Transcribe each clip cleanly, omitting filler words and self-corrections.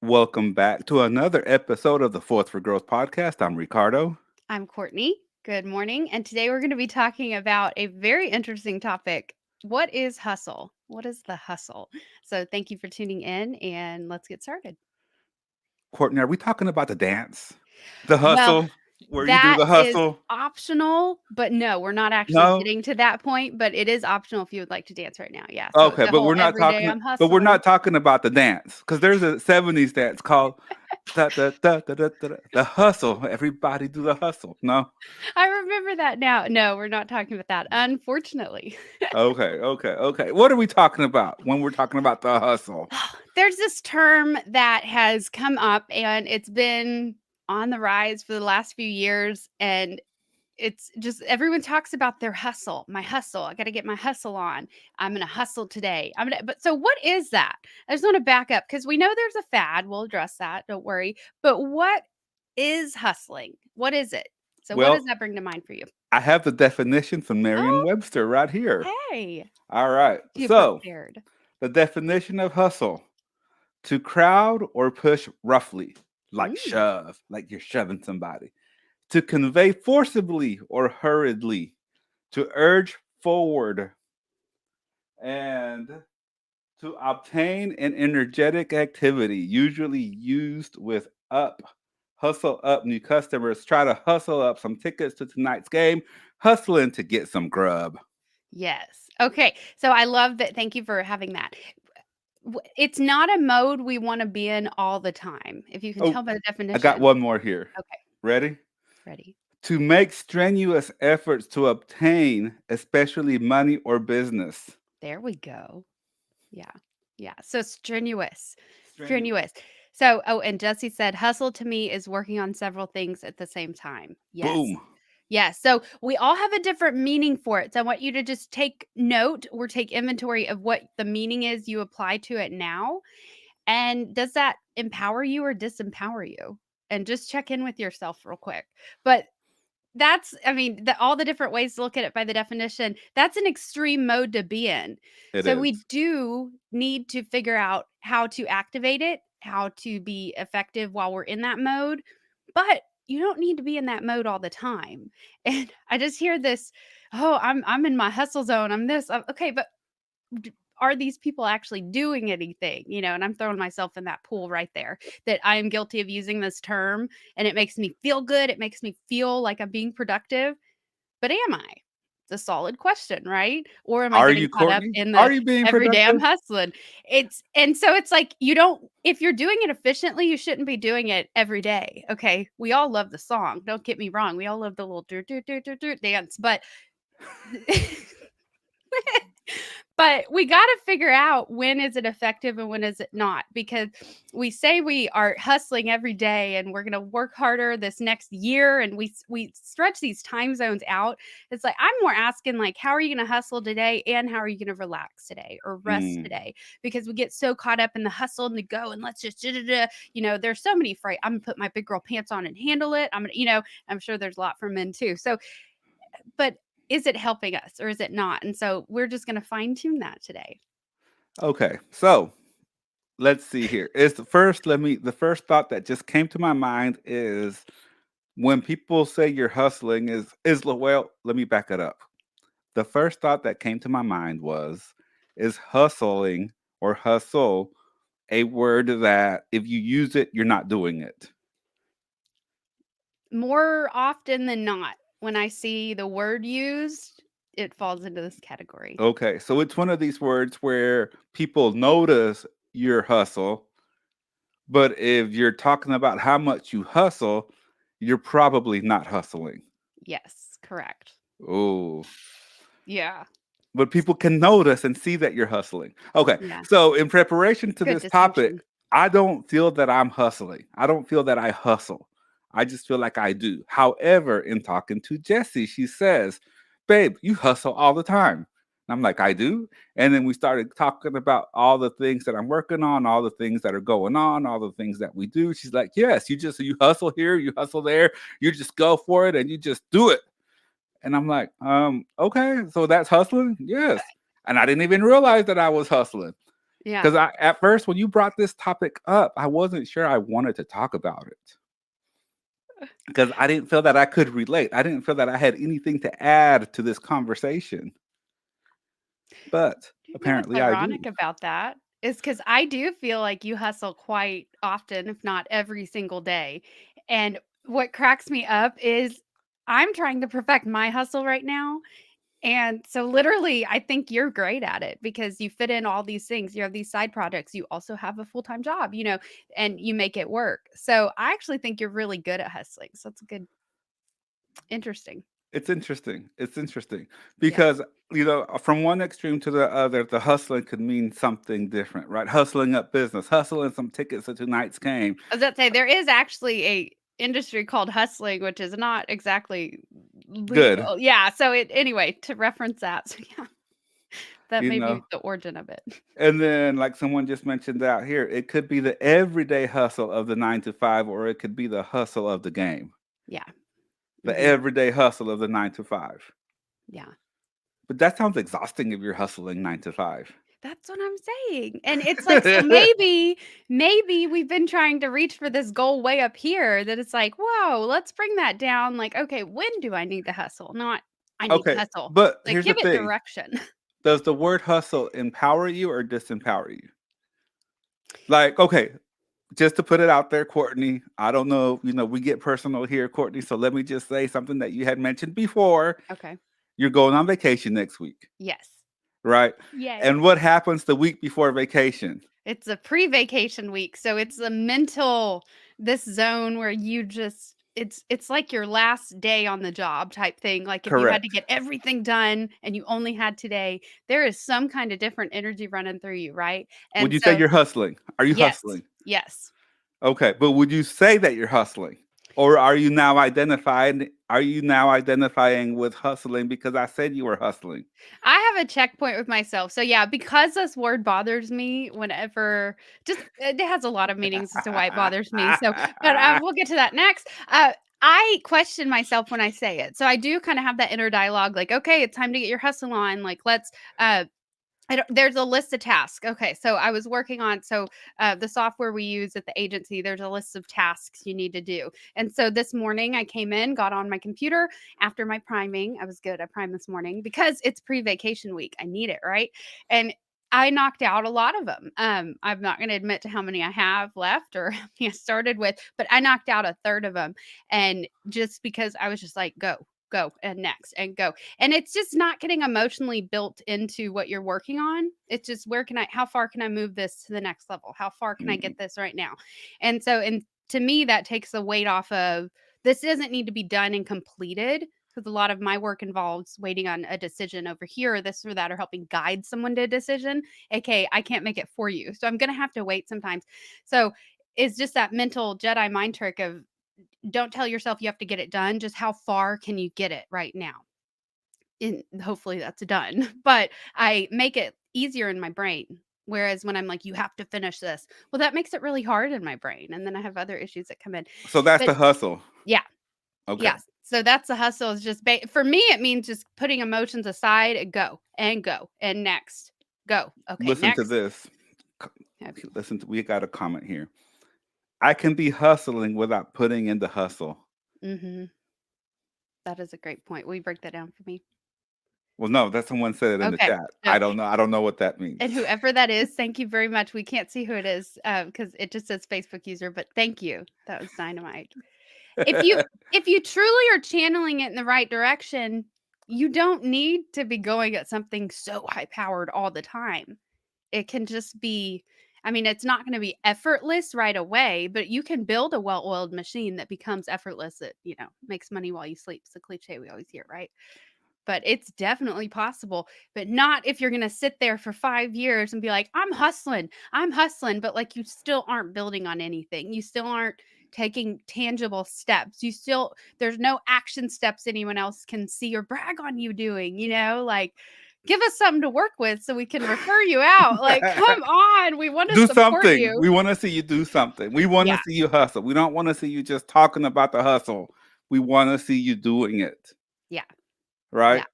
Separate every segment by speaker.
Speaker 1: Welcome back to another episode of the Fourth for Growth podcast. I'm Ricardo.
Speaker 2: I'm Courtney. Good morning. And today we're going to be talking about a very interesting topic. What is hustle? What is the hustle? So, thank you for tuning in and let's get started.
Speaker 1: Courtney, are we talking about the dance? The
Speaker 2: Well,
Speaker 1: hustle? Where you do
Speaker 2: that
Speaker 1: the
Speaker 2: is
Speaker 1: hustle?
Speaker 2: optional, but no, we're not actually
Speaker 1: No?
Speaker 2: getting to that point, but it is optional if you would like to dance right now. Yeah. So,
Speaker 1: Okay,
Speaker 2: the whole every day I'm
Speaker 1: but we're
Speaker 2: hustling.
Speaker 1: not talking about the dance. Because there's a 70s dance called the hustle. Everybody do the hustle. No?
Speaker 2: I remember that now. No, we're not talking about that, unfortunately.
Speaker 1: Okay. What are we talking about when we're talking about the hustle?
Speaker 2: There's this term that has come up and it's been on the rise for the last few years. And it's just everyone talks about their hustle. My hustle. I got to get my hustle on. I'm going to hustle today. But so what is that? I just want to back up because we know there's a fad. We'll address that. Don't worry. But what is hustling? What is it? So what does
Speaker 1: Well,
Speaker 2: that bring to mind for you?
Speaker 1: I have the definition from
Speaker 2: Oh,
Speaker 1: Merriam-Webster right here.
Speaker 2: hey,
Speaker 1: All right.
Speaker 2: you
Speaker 1: So,
Speaker 2: prepared.
Speaker 1: the definition of hustle: to crowd or push roughly, like
Speaker 2: Mm,
Speaker 1: shove, like you're shoving somebody. To convey forcibly or hurriedly. To urge forward. And to obtain an energetic activity, usually used with up. Hustle up new customers. Try to hustle up some tickets to tonight's game. Hustling to get some grub.
Speaker 2: yes. Okay. So I love that. Thank you for having that. It's not a mode we wanna be in all the time, if you can
Speaker 1: Oh,
Speaker 2: tell by the
Speaker 1: I got
Speaker 2: definition.
Speaker 1: one more here.
Speaker 2: Okay,
Speaker 1: Ready?
Speaker 2: ready.
Speaker 1: To make strenuous efforts to obtain, especially money or business.
Speaker 2: There we go. Yeah, yeah, so strenuous,
Speaker 1: Strenuous.
Speaker 2: strenuous. So oh, and Jesse said, "Hustle to me is working on several things at the same time." Yes.
Speaker 1: Boom.
Speaker 2: Yes, so we all have a different meaning for it, so I want you to just take note or take inventory of what the meaning is you apply to it now. And does that empower you or disempower you? And just check in with yourself real quick. But that's, I mean, all the different ways to look at it by the definition, that's an extreme mode to be in.
Speaker 1: It
Speaker 2: So
Speaker 1: is.
Speaker 2: we do need to figure out how to activate it, how to be effective while we're in that mode. But you don't need to be in that mode all the time. And I just hear this, oh, I'm in my hustle zone. Okay, but are these people actually doing anything? And I'm throwing myself in that pool right there that I am guilty of using this term and it makes me feel good. It makes me feel like I'm being productive. But am I? It's a solid question, right? Or am I
Speaker 1: Are
Speaker 2: getting
Speaker 1: you,
Speaker 2: caught up
Speaker 1: Courtney?
Speaker 2: in
Speaker 1: Are
Speaker 2: the
Speaker 1: you being
Speaker 2: every day I'm
Speaker 1: productive?
Speaker 2: hustling? And so it's like you don't, if you're doing it efficiently, you shouldn't be doing it every day. Okay. We all love the song. Don't get me wrong. We all love the little dance, but but we got to figure out when is it effective and when is it not, because we say we are hustling every day and we're going to work harder this next year, and we stretch these time zones out. It's like I'm more asking, like, how are you going to hustle today and how are you going to relax today or rest
Speaker 1: Mm,
Speaker 2: today? Because we get so caught up in the hustle and the go and let's just there's so many phrase. I'm gonna put my big girl pants on and handle it. I'm sure there's a lot for men too. So but is it helping us or is it not? And so we're just going to fine tune that today.
Speaker 1: okay. So let's see here. Is the first let me the first thought that just came to my mind is when people say you're hustling well, let me back it up. The first thought that came to my mind was, is hustling or hustle a word that if you use it, you're not doing it?
Speaker 2: More often than not, when I see the word used, it falls into this category.
Speaker 1: Okay, so it's one of these words where people notice your hustle, but if you're talking about how much you hustle, you're probably not hustling.
Speaker 2: Yes, correct.
Speaker 1: Oh,
Speaker 2: Yeah.
Speaker 1: but people can notice and see that you're hustling. Okay,
Speaker 2: Yeah.
Speaker 1: so in preparation to
Speaker 2: Good
Speaker 1: this topic,
Speaker 2: distinction.
Speaker 1: I don't feel that I'm hustling. I don't feel that I hustle. I just feel like I do. However, in talking to Jessie, she says, "Babe, you hustle all the time." And I'm like, "I do." And then we started talking about all the things that I'm working on, all the things that are going on, all the things that we do. She's like, "Yes, you hustle here, you hustle there, you just go for it and you just do it." And I'm like, okay, so that's hustling? Yes. And I didn't even realize that I was hustling.
Speaker 2: Yeah.
Speaker 1: Because at first, when you brought this topic up, I wasn't sure I wanted to talk about it because I didn't feel that I could relate. I didn't feel that I had anything to add to this conversation, but
Speaker 2: Do you know what's
Speaker 1: apparently I
Speaker 2: ironic
Speaker 1: do.
Speaker 2: about that? Is because I do feel like you hustle quite often, if not every single day. And what cracks me up is I'm trying to perfect my hustle right now. And so literally, I think you're great at it because you fit in all these things. You have these side projects. You also have a full-time job, and you make it work. So I actually think you're really good at hustling. So it's good, interesting.
Speaker 1: It's interesting. It's interesting
Speaker 2: Yeah.
Speaker 1: because, from one extreme to the other, the hustling could mean something different, right? Hustling up business, hustling some tickets to tonight's game.
Speaker 2: I was about to say there is actually a industry called hustling, which is not exactly
Speaker 1: Good.
Speaker 2: legal. Yeah. So anyway, to reference that. So yeah, that
Speaker 1: You
Speaker 2: may
Speaker 1: know,
Speaker 2: be the origin of it.
Speaker 1: and then, like someone just mentioned out here, it could be the everyday hustle of the 9 to 5, or it could be the hustle of the game,
Speaker 2: Yeah.
Speaker 1: the
Speaker 2: Hmm.
Speaker 1: everyday hustle of the 9 to 5.
Speaker 2: Yeah.
Speaker 1: But that sounds exhausting if you're hustling 9 to 5.
Speaker 2: That's what I'm saying. And it's like, so maybe we've been trying to reach for this goal way up here that it's like, whoa, let's bring that down. Like, okay, when do I need to hustle? Not I need to
Speaker 1: Okay,
Speaker 2: hustle.
Speaker 1: but
Speaker 2: Like,
Speaker 1: here's the
Speaker 2: give it
Speaker 1: thing:
Speaker 2: direction.
Speaker 1: does the word hustle empower you or disempower you? Like, okay, just to put it out there, Courtney, I don't know, we get personal here, Courtney. So let me just say something that you had mentioned before.
Speaker 2: Okay.
Speaker 1: You're going on vacation next week,
Speaker 2: Yes.
Speaker 1: right?
Speaker 2: Yay.
Speaker 1: And what happens the week before vacation?
Speaker 2: It's a pre-vacation week, so it's a mental this zone where you just it's like your last day on the job type thing. Like if you had to
Speaker 1: Correct.
Speaker 2: get everything done and you only had today, there is some kind of different energy running through you, right?
Speaker 1: Would
Speaker 2: And
Speaker 1: you say
Speaker 2: so
Speaker 1: you're hustling? Are you
Speaker 2: yes,
Speaker 1: hustling?
Speaker 2: yes.
Speaker 1: Okay, but would you say that you're hustling? Or are you now identifying with hustling because I said you were hustling?
Speaker 2: I have a checkpoint with myself. So yeah, because this word bothers me whenever just it has a lot of meanings as to why it bothers me. So, but we'll get to that next. I question myself when I say it. So I do kind of have that inner dialogue like, okay, it's time to get your hustle on. Like, let's uh there's a list of tasks. Okay, so I was working on the software we use at the agency. There's a list of tasks you need to do, and so this morning I came in, got on my computer after my priming. I was good. I primed this morning because it's pre-vacation week. I need it, right? And I knocked out a lot of them. I'm not going to admit to how many I have left or how many I started with, but I knocked out a third of them, and just because I was just like, go, and next, and go, and it's just not getting emotionally built into what you're working on. It's just how far can I move this to the next level? How far can I
Speaker 1: Mm,
Speaker 2: get this right now? And to me, that takes the weight off of this doesn't need to be done and completed because a lot of my work involves waiting on a decision over here or this or that or helping guide someone to a decision. Okay, I can't make it for you. So I'm going to have to wait sometimes. So it's just that mental Jedi mind trick of don't tell yourself you have to get it done. Just how far can you get it right now? And hopefully that's done. But I make it easier in my brain. Whereas when I'm like, you have to finish this, well, that makes it really hard in my brain. And then I have other issues that come in.
Speaker 1: so that's
Speaker 2: But
Speaker 1: the hustle.
Speaker 2: yeah,
Speaker 1: Okay.
Speaker 2: yes. So that's the hustle is just for me, it means just putting emotions aside and go and next go. Okay,
Speaker 1: Listen to
Speaker 2: next.
Speaker 1: this. We got a comment here. I can be hustling without putting in the hustle.
Speaker 2: Mm-hmm. That is a great point. Will you break that down for me?
Speaker 1: Well, no, that's someone said it in the
Speaker 2: Okay.
Speaker 1: chat.
Speaker 2: No.
Speaker 1: I don't know. I don't know what that means.
Speaker 2: And whoever that is, thank you very much. We can't see who it is because it just says Facebook user, but thank you. That was dynamite. If you if you truly are channeling it in the right direction, you don't need to be going at something so high powered all the time. It can just be I mean, it's not going to be effortless right away, but you can build a well-oiled machine that becomes effortless that, makes money while you sleep. It's a cliche we always hear, right? But it's definitely possible, but not if you're going to sit there for 5 years and be like, I'm hustling, but like you still aren't building on anything. You still aren't taking tangible steps. There's no action steps anyone else can see or brag on you doing, like give us something to work with so we can refer you out. Like, come on, we want to
Speaker 1: Do
Speaker 2: support
Speaker 1: something.
Speaker 2: you.
Speaker 1: We want to see you do something. We want to
Speaker 2: Yeah,
Speaker 1: see you hustle. We don't want to see you just talking about the hustle. We want to see you doing it.
Speaker 2: yeah,
Speaker 1: Right?
Speaker 2: yeah.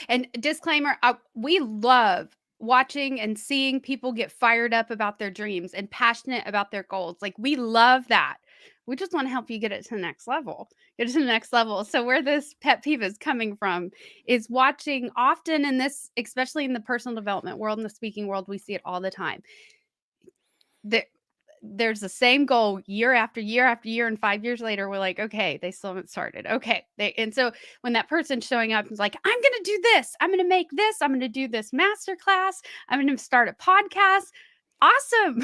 Speaker 2: And disclaimer, we love watching and seeing people get fired up about their dreams and passionate about their goals. Like, we love that. We just want to help you get it to the next level. Get it to the next level. So where this pet peeve is coming from is watching often in this, especially in the personal development world and the speaking world, we see it all the time. There's the same goal year after year after year, and 5 years later, we're like, okay, they still haven't started. Okay. And so when that person's showing up and is like, I'm going to do this, I'm going to make this, I'm going to do this master class, I'm going to start a podcast. Awesome.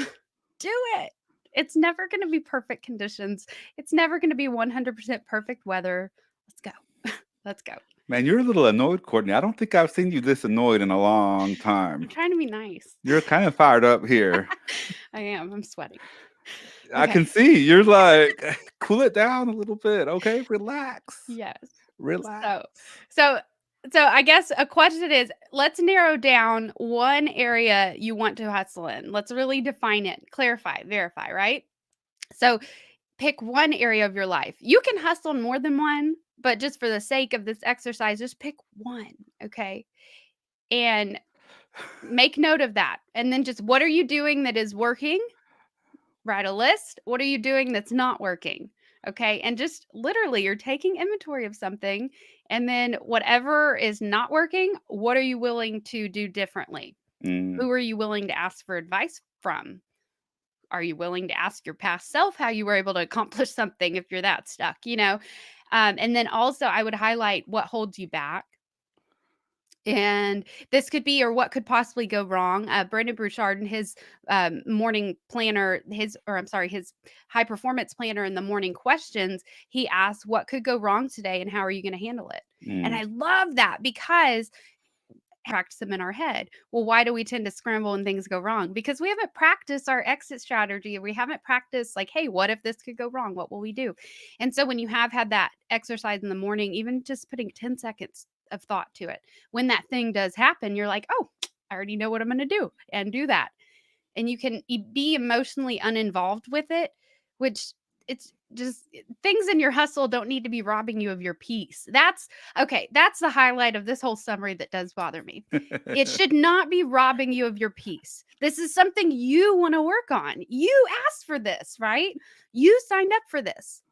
Speaker 2: Do it. It's never going to be perfect conditions. It's never going to be 100% perfect weather. Let's go. Let's go.
Speaker 1: Man, you're a little annoyed, Courtney. I don't think I've seen you this annoyed in a long
Speaker 2: I'm
Speaker 1: time.
Speaker 2: trying to be nice.
Speaker 1: You're kind of fired up here.
Speaker 2: I am. I'm sweating.
Speaker 1: I can see. You're like, cool it down a little bit. Okay, relax.
Speaker 2: Yes.
Speaker 1: Relax.
Speaker 2: So I guess a question is, let's narrow down one area you want to hustle in. Let's really define it, clarify, verify, right? So pick one area of your life. You can hustle in more than one, but just for the sake of this exercise, just pick one, okay? And make note of that. And then just, what are you doing that is working? Write a list. What are you doing that's not working? Okay. And just literally, you're taking inventory of something. And then whatever is not working, what are you willing to do differently? Who are you willing to ask for advice from? Are you willing to ask your past self how you were able to accomplish something if you're that stuck, And then also, I would highlight what holds you back. And this could be, or what could possibly go wrong. Brendon Burchard, in his morning planner, his high performance planner in the morning questions, he asks, what could go wrong today and how are you going to handle it? And I love that, because practice them in our head. Well, why do we tend to scramble when things go wrong? Because we haven't practiced our exit strategy. We haven't practiced, like, hey, what if this could go wrong? What will we do? And so when you have had that exercise in the morning, even just putting 10 seconds of thought to it, when that thing does happen, you're like, oh, I already know what I'm going to do, and do that. And you can be emotionally uninvolved with it, which it's just, things in your hustle don't need to be robbing you of your peace. That's the highlight of this whole summary that does bother me. It should not be robbing you of your peace. This is something you want to work on. You asked for this, right? You signed up for this.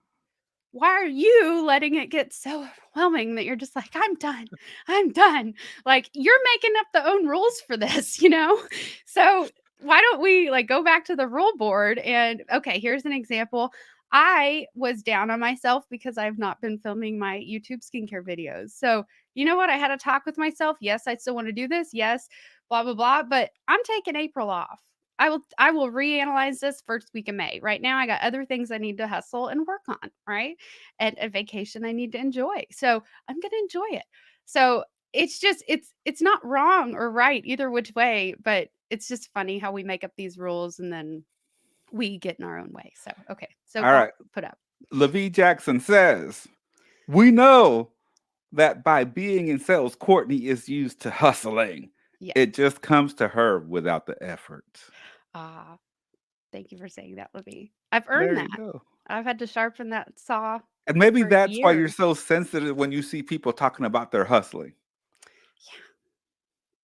Speaker 2: Why are you letting it get so overwhelming that you're just like, I'm done. Like, you're making up the own rules for this, So why don't we go back to the rule board? And okay, here's an example. I was down on myself because I've not been filming my YouTube skincare videos. So you know what? I had a talk with myself. Yes, I still want to do this. Yes, blah, blah, blah. But I'm taking April off. I will reanalyze this first week of May. Right now, I got other things I need to hustle and work on, right? And a vacation I need to enjoy. So I'm going to enjoy it. So it's just, it's not wrong or right either which way, but it's just funny how we make up these rules and then we get in our own way. So, okay. So
Speaker 1: All right.
Speaker 2: put up.
Speaker 1: LaVie Jackson says, we know that by being in sales, Courtney is used to hustling.
Speaker 2: Yeah.
Speaker 1: It just comes to her without the effort.
Speaker 2: Thank you for saying that, LaVie. I've earned that.
Speaker 1: Go.
Speaker 2: I've had to sharpen that saw.
Speaker 1: And maybe that's why you're so sensitive when you see people talking about their hustling.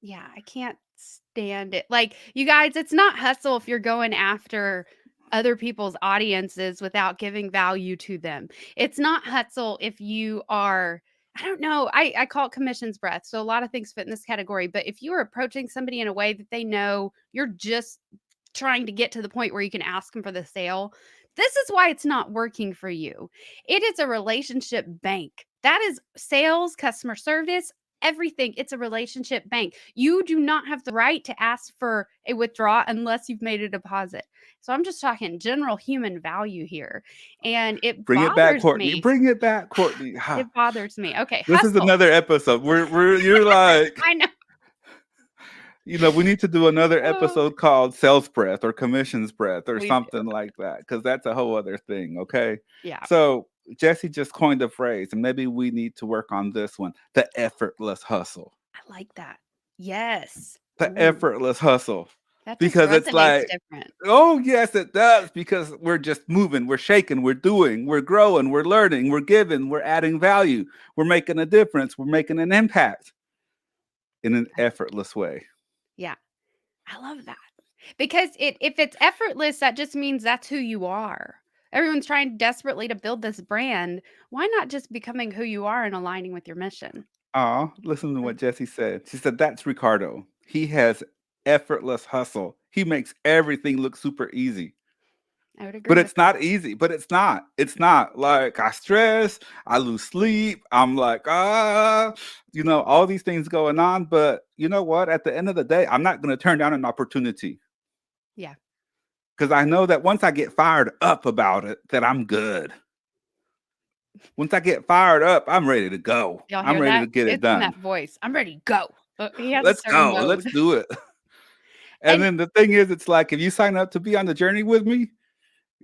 Speaker 2: Yeah, I can't stand it. Like, you guys, it's not hustle if you're going after other people's audiences without giving value to them. It's not hustle if you are, I don't know, I call it commission's breath. So a lot of things fit in this category. But if you are approaching somebody in a way that they know you're just trying to get to the point where you can ask them for the sale, this is why it's not working for you. It is a relationship bank. That is sales, customer service, everything. It's a relationship bank. You do not have the right to ask for a withdrawal unless you've made a deposit. So I'm just talking general human value here. And it
Speaker 1: Bring it back, Courtney.
Speaker 2: Me.
Speaker 1: Bring it back, Courtney.
Speaker 2: It bothers me. Okay.
Speaker 1: This is another episode. You're like,
Speaker 2: I know.
Speaker 1: We need to do another episode called sales breath or commissions breath or something like that, because that's a whole other thing. Okay.
Speaker 2: Yeah.
Speaker 1: So Jesse just coined a phrase, and maybe we need to work on this one: the effortless hustle.
Speaker 2: I like that. Yes.
Speaker 1: The effortless hustle.
Speaker 2: That
Speaker 1: because it's like,
Speaker 2: different.
Speaker 1: Oh yes, it does. Because we're just moving, we're shaking, we're doing, we're growing, we're learning, we're giving, we're adding value, we're making a difference, we're making an impact in an effortless way.
Speaker 2: Yeah. I love that. Because if it's effortless, that just means that's who you are. Everyone's trying desperately to build this brand. Why not just becoming who you are and aligning with your mission?
Speaker 1: Oh, listen to
Speaker 2: Right.
Speaker 1: what Jessie said. She said, "That's Ricardo. He has effortless hustle. He makes everything look super easy."
Speaker 2: I would
Speaker 1: But
Speaker 2: agree with
Speaker 1: it's
Speaker 2: that.
Speaker 1: not easy. But it's not. It's not. Like, I stress, I lose sleep. I'm like, all these things going on. But you know what? At the end of the day, I'm not going to turn down an opportunity
Speaker 2: Yeah.
Speaker 1: because I know that once I get fired up about it, that I'm good. Once I get fired up, I'm ready to go.
Speaker 2: Y'all
Speaker 1: I'm
Speaker 2: hear
Speaker 1: ready to
Speaker 2: that?
Speaker 1: get it
Speaker 2: It's in
Speaker 1: done.
Speaker 2: that voice. I'm ready to go. He has a
Speaker 1: Let's
Speaker 2: certain
Speaker 1: go. Let's
Speaker 2: mode.
Speaker 1: do it. And
Speaker 2: And
Speaker 1: then the thing is, it's like if you sign up to be on the journey with me,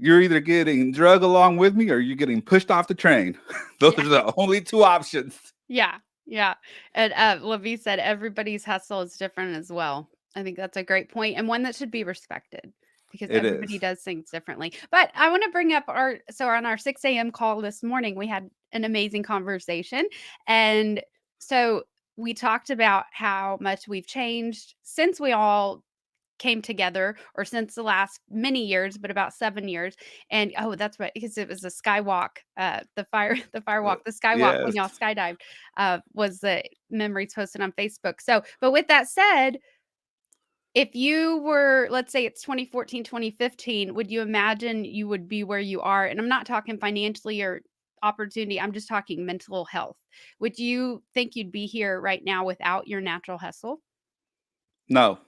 Speaker 1: you're either getting drug along with me or you're getting pushed off the train. Those
Speaker 2: yeah,
Speaker 1: are the only two options.
Speaker 2: yeah, yeah. And Lavi said everybody's hustle is different as well. I think that's a great point and one that should be respected because
Speaker 1: It
Speaker 2: everybody
Speaker 1: is.
Speaker 2: does things differently. But I want to bring up on our 6 a.m. call this morning, we had an amazing conversation. And so we talked about how much we've changed since we all came together or since the last many years, but about 7 years. And oh, that's right, because it was a skywalk, the fire, the
Speaker 1: Uh,
Speaker 2: firewalk, the skywalk when
Speaker 1: yes.
Speaker 2: y'all skydived, was the memories posted on Facebook. So, but with that said, if you were, let's say it's 2014, 2015, would you imagine you would be where you are? And I'm not talking financially or opportunity, I'm just talking mental health. Would you think you'd be here right now without your natural hustle?
Speaker 1: No,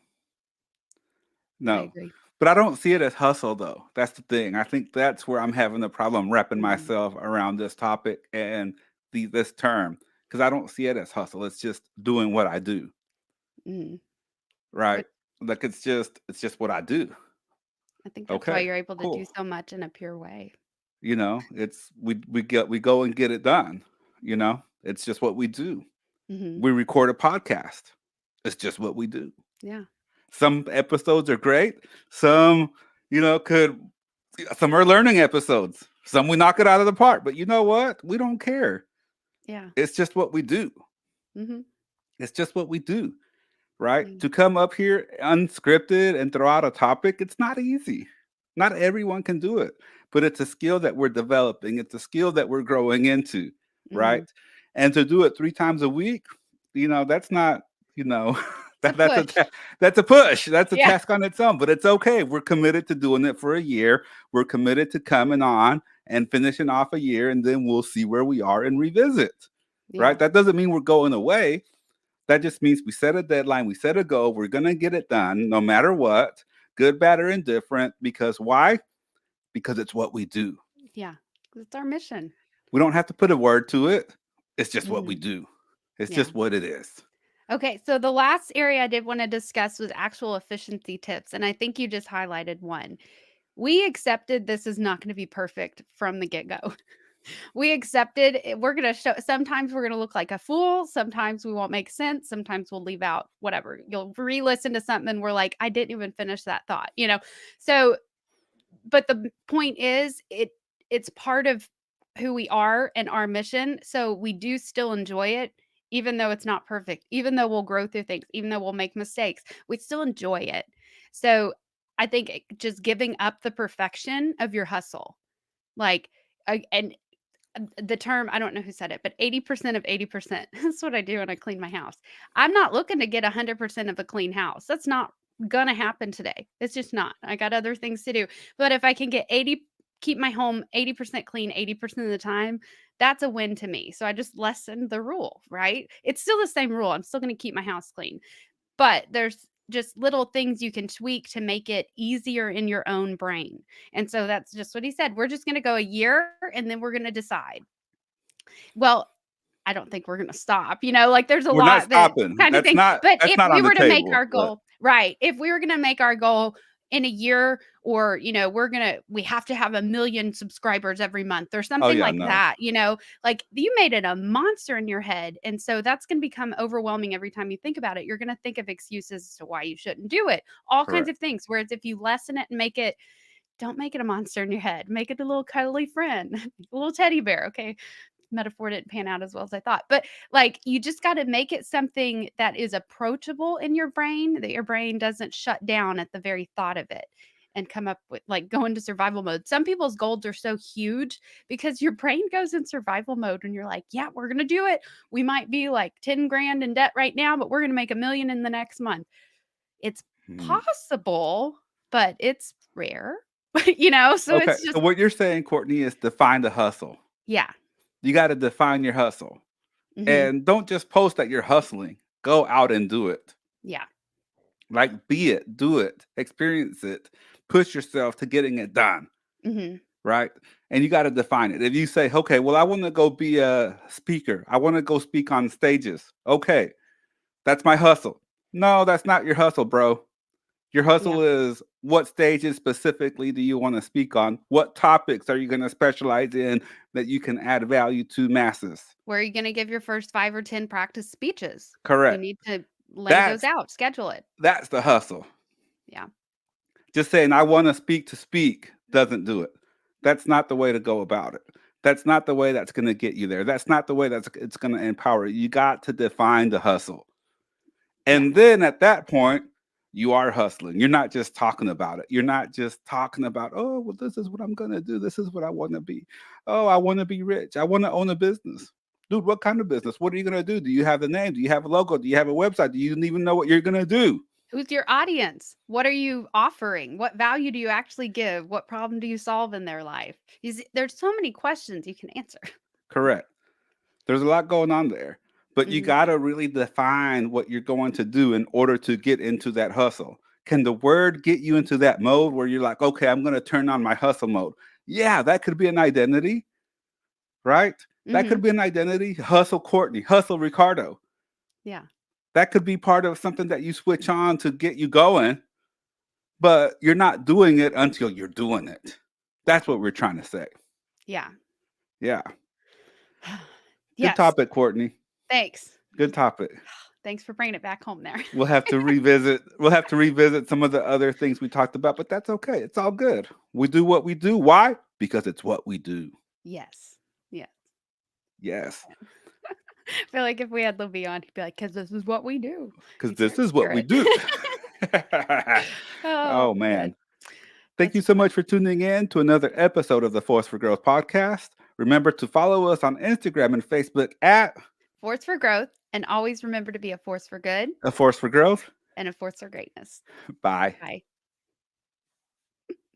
Speaker 2: I
Speaker 1: no.
Speaker 2: agree.
Speaker 1: But I don't see it as hustle though. That's the thing. I think that's where I'm having a problem wrapping
Speaker 2: Mm,
Speaker 1: myself around this topic and this term because I don't see it as hustle. It's just doing what I do,
Speaker 2: mm.
Speaker 1: right?
Speaker 2: But
Speaker 1: Like it's just what I do.
Speaker 2: I think that's why
Speaker 1: Okay,
Speaker 2: you're able to do
Speaker 1: cool.
Speaker 2: so much in a pure way.
Speaker 1: It's we go and get it done. It's just what we do.
Speaker 2: Mhm.
Speaker 1: We record a podcast. It's just what we do.
Speaker 2: Yeah.
Speaker 1: Some episodes are great. Some, could some are learning episodes. Some we knock it out of the park. But you know what? We don't care.
Speaker 2: Yeah.
Speaker 1: It's just what we do.
Speaker 2: Mhm.
Speaker 1: It's just what we do, right?
Speaker 2: Mm.
Speaker 1: To come up here unscripted and throw out a topic, it's not easy. Not everyone can do it, but it's a skill that we're developing. It's a skill that we're growing into, right?
Speaker 2: Mhm.
Speaker 1: And to do it 3 times a week, that's not, you know,
Speaker 2: It's a
Speaker 1: that's
Speaker 2: push.
Speaker 1: that's a push. That's a
Speaker 2: Yeah.
Speaker 1: task on its own. But it's okay. We're committed to doing it for a year. We're committed to coming on and finishing off a year, and then we'll see where we are and revisit.
Speaker 2: Yeah.
Speaker 1: Right? That doesn't mean we're going away. That just means we set a deadline, we set a goal, we're going to get it done no matter what, good, bad, or indifferent. Because why? Because it's what we do.
Speaker 2: Yeah. It's our mission.
Speaker 1: We don't have to put a word to it. It's just what we
Speaker 2: Mhm.
Speaker 1: do. It's
Speaker 2: Yeah.
Speaker 1: just what it is.
Speaker 2: Okay, so the last area I did wanna discuss was actual efficiency tips, and I think you just highlighted one. We accepted this is not gonna be perfect from the get-go. We accepted we're gonna show sometimes we're gonna look like a fool, sometimes we won't make sense, sometimes we'll leave out whatever. You'll re-listen to something and we're like, "I didn't even finish that thought," you know? So, but the point is, it's part of who we are and our mission, so we do still enjoy it, even though it's not perfect, even though we'll grow through things, even though we'll make mistakes, we still enjoy it. So, I think just giving up the perfection of your hustle, like, and the term, I don't know who said it, but 80% of 80%. That's what I do when I clean my house. I'm not looking to get 100% of a clean house. That's not gonna happen today. It's just not. I got other things to do. But if I can get 80 keep my home 80% clean 80% of the time, that's a win to me. So I just lessened the rule, right? It's still the same rule. I'm still going to keep my house clean. But there's just little things you can tweak to make it easier in your own brain. And so that's just what he said. We're just going to go a year and then we're going to decide. Well, I don't think we're gonna stop, like, there's a
Speaker 1: We're not
Speaker 2: lot that
Speaker 1: stopping.
Speaker 2: kind of
Speaker 1: That's
Speaker 2: thing,
Speaker 1: not
Speaker 2: but
Speaker 1: that's
Speaker 2: if
Speaker 1: not
Speaker 2: we
Speaker 1: on the
Speaker 2: were to make
Speaker 1: table.
Speaker 2: our
Speaker 1: But
Speaker 2: goal right, if we were gonna make our goal in a year or, we have to have 1,000,000 subscribers every month or
Speaker 1: oh
Speaker 2: something
Speaker 1: yeah,
Speaker 2: like
Speaker 1: no.
Speaker 2: that, like, you made it a monster in your head, and so that's gonna become overwhelming every time you think about it. You're gonna think of excuses as to why you shouldn't do it, all kinds
Speaker 1: Correct.
Speaker 2: of things, whereas if you lessen it and make it don't make it a monster in your head, make it a little cuddly friend, a little teddy bear, okay? metaphor didn't pan out as well as I thought. But like, you just got to make it something that is approachable in your brain, that your brain doesn't shut down at the very thought of it and come up with like go into survival mode. Some people's goals are so huge because your brain goes in survival mode when you're like, yeah, we're going to do it. We might be like 10 grand in debt right now, but we're going to make 1 million in the next month. It's
Speaker 1: Hmm.
Speaker 2: possible, but it's rare. So
Speaker 1: Okay,
Speaker 2: it's
Speaker 1: so
Speaker 2: just
Speaker 1: what you're saying, Courtney, is define the hustle.
Speaker 2: yeah.
Speaker 1: You got to define your hustle.
Speaker 2: Mhm.
Speaker 1: And don't just post that you're hustling. Go out and do it.
Speaker 2: Yeah.
Speaker 1: Like, be it, do it, experience it, push yourself to getting it done.
Speaker 2: Mhm.
Speaker 1: Right. And you got to define it. If you say, okay, well, I want to go be a speaker, I want to go speak on stages. Okay, that's my hustle. No, that's not your hustle, bro. Your
Speaker 2: Yeah.
Speaker 1: hustle is what stages specifically do you want to speak on? What topics are you going to specialize in that you can add value to masses?
Speaker 2: Where are you gonna give your first 5 or 10 practice speeches? You
Speaker 1: Correct.
Speaker 2: need to lay those
Speaker 1: That's
Speaker 2: out, schedule it.
Speaker 1: that's the hustle.
Speaker 2: Yeah.
Speaker 1: Just saying I want to speak doesn't do it. That's not the way to go about it. That's not the way that's going to get you there. That's not the way that's it's going to empower you. You got to define the hustle.
Speaker 2: Yeah.
Speaker 1: And then at that point, you are hustling. You're not just talking about it. You're not just talking about, oh, well, this is what I'm going to do. This is what I want to be. Oh, I want to be rich. I want to own a business. Dude, what kind of business? What are you going to do? Do you have the name? Do you have a logo? Do you have a website? Do you even know what you're going to do?
Speaker 2: Who's your audience? What are you offering? What value do you actually give? What problem do you solve in their life? There's so many questions you can answer.
Speaker 1: Correct. There's a lot going on there, but you
Speaker 2: Mhm.
Speaker 1: got to really define what you're going to do in order to get into that hustle. Can the word get you into that mode where you're like, okay, I'm going to turn on my hustle mode? Yeah, that could be an identity, right? That could
Speaker 2: Mhm.
Speaker 1: be an identity. Hustle Courtney, hustle Ricardo.
Speaker 2: Yeah.
Speaker 1: That could be part of something that you switch on to get you going, but you're not doing it until you're doing it. That's what we're trying to say.
Speaker 2: Yeah.
Speaker 1: Yeah. Good
Speaker 2: Yes.
Speaker 1: topic, Courtney.
Speaker 2: Thanks.
Speaker 1: Good topic.
Speaker 2: Thanks for bringing it back home there.
Speaker 1: We'll have to revisit some of the other things we talked about, but that's okay. It's all good. We do what we do. Why? Because it's what we do.
Speaker 2: Yes. Yeah.
Speaker 1: Yes.
Speaker 2: I feel like if we had Libby on, he'd be like, "'Cause this is what we do."
Speaker 1: Because
Speaker 2: He's here
Speaker 1: this
Speaker 2: in
Speaker 1: is what we
Speaker 2: spirit.
Speaker 1: do.
Speaker 2: Oh,
Speaker 1: Oh man.
Speaker 2: man.
Speaker 1: Thank
Speaker 2: That's
Speaker 1: you so
Speaker 2: fun.
Speaker 1: much for tuning in to another episode of the Force for Growth podcast. Remember to follow us on Instagram and Facebook at
Speaker 2: Force for growth, and always remember to be a force for good
Speaker 1: A Force for Growth.
Speaker 2: and a force for greatness.
Speaker 1: Bye.
Speaker 2: Bye.